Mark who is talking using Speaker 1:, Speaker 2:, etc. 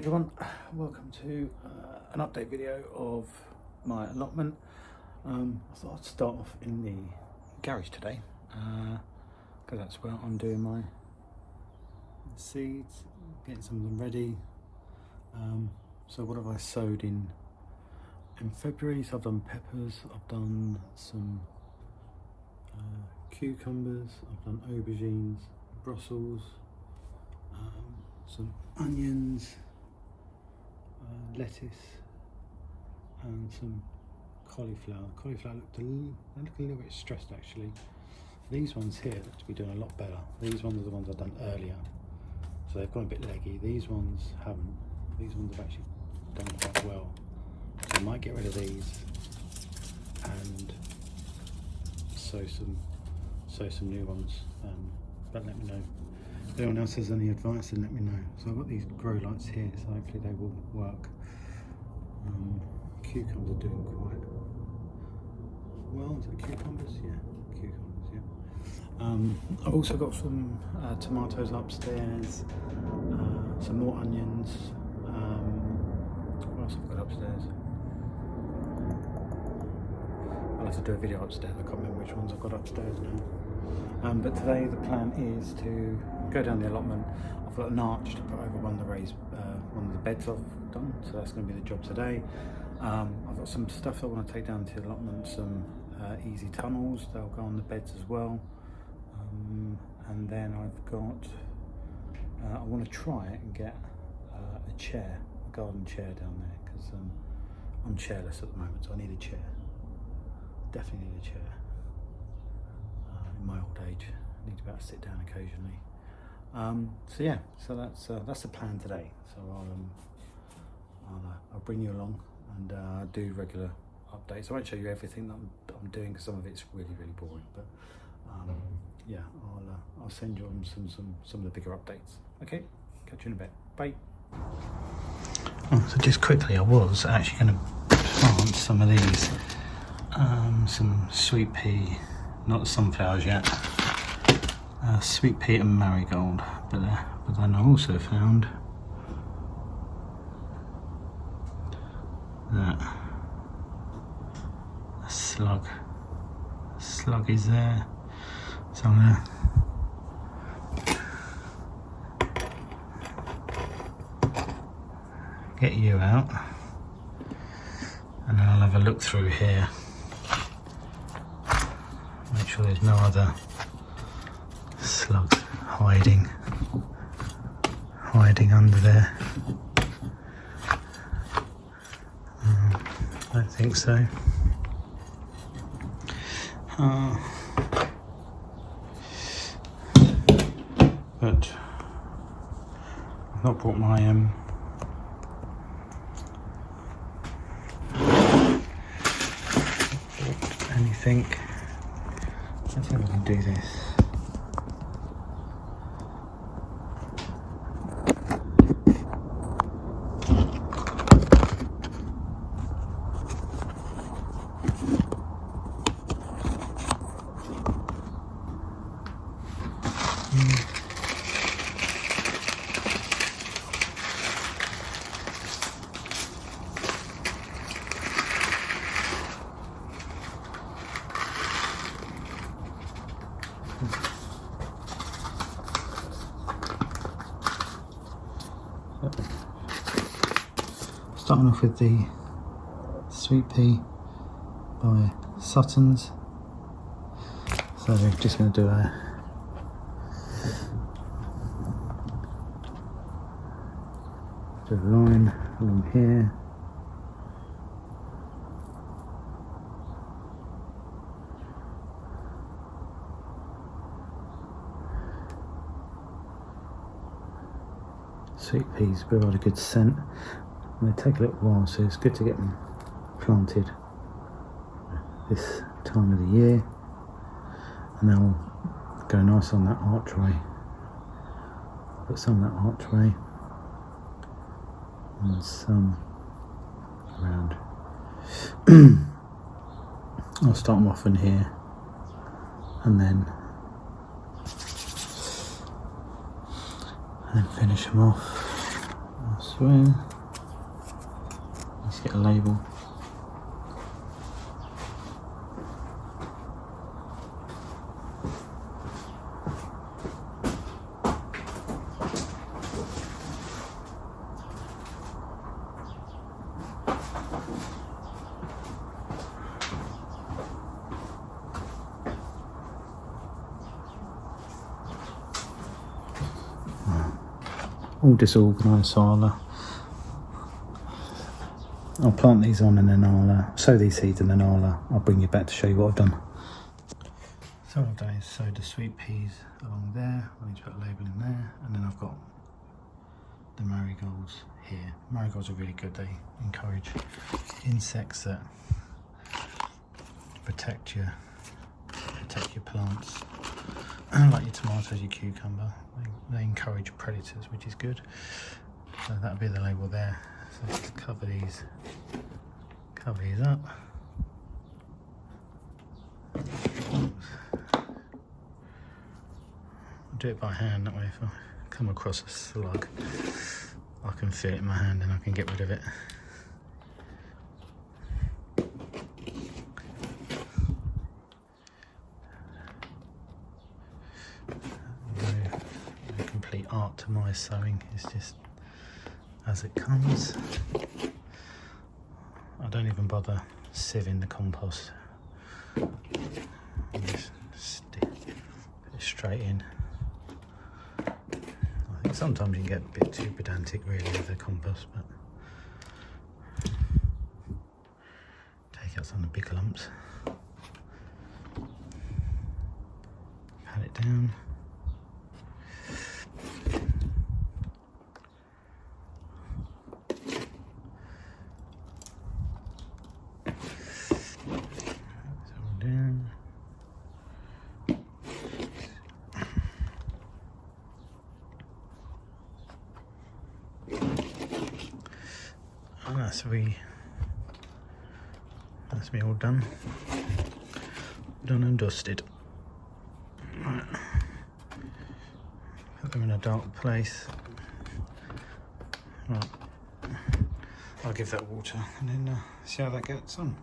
Speaker 1: everyone, welcome to an update video of my allotment. I thought I'd start off in the garage today because that's where I'm doing my seeds, getting some of them ready. So what have I sowed in February? So I've done peppers, I've done some cucumbers, I've done aubergines, Brussels, some onions, lettuce, and some cauliflower. Cauliflower looked a little bit stressed actually. These ones here look to be doing a lot better. These ones are the ones I've done earlier, so they've gone a bit leggy. These ones haven't. These ones have actually done quite well. So I might get rid of these and sow some new ones. But let me know. If anyone else has any advice, then let me know. So I've got these grow lights here, so hopefully they will work. Cucumbers are doing quite well. Is it cucumbers? Yeah, cucumbers, yeah. I've also got some tomatoes upstairs, some more onions. What else have I got upstairs? I'll have to do a video upstairs. I can't remember which ones I've got upstairs now. But today the plan is to go down the allotment. I've got an arch to put over one of the beds I've done, so that's going to be the job today. I've got some stuff I want to take down to the allotment, some easy tunnels, they'll go on the beds as well. And then I've got, I want to try it and get a chair, a garden chair down there, because I'm chairless at the moment, so I need a chair. Definitely need a chair. In my old age, I need to be able to sit down occasionally. So yeah, so that's the plan today. So I'll bring you along and do regular updates. I won't show you everything that I'm doing because some of it's really boring. But yeah, I'll send you on some of the bigger updates. Okay, catch you in a bit. Bye. So just quickly, I was actually going to plant some of these, some sweet pea. Not the sunflowers yet. Sweet pea and marigold, but then I also found that a slug is there, so I'm gonna get you out, and then I'll have a look through here. Make sure there's no other slugs hiding under there. I don't think so. But I've not brought my anything. Let's see if I can do this. Starting off with the sweet pea by Sutton's. So we're just going to do a line along here. Sweet peas provide a good scent. And they take a little while, so it's good to get them planted this time of the year, and they'll go nice on that archway. Put some on that archway and some around. I'll start them off in here and then finish them off. square. Let's get a label. All disorganised, so I'll plant these on and then I'll sow these seeds and then I'll bring you back to show you what I've done. So what I've done is sowed the sweet peas along there. I need to put a label in there, and then I've got the marigolds here. Marigolds are really good. They encourage insects that protect your plants. Like your tomatoes, your cucumber, they encourage predators, which is good. So that'll be the label there. So let's cover these up. I'll do it by hand, that way if I come across a slug, I can feel it in my hand and I can get rid of it. Art to my sowing is just as it comes. I don't even bother sieving the compost. I just stick it straight in. I think sometimes you can get a bit too pedantic really with the compost, but take out some of the big lumps, pat it down. That's me all done and dusted. Right. Put them in a dark place. Right. I'll give that water and then see how that gets on.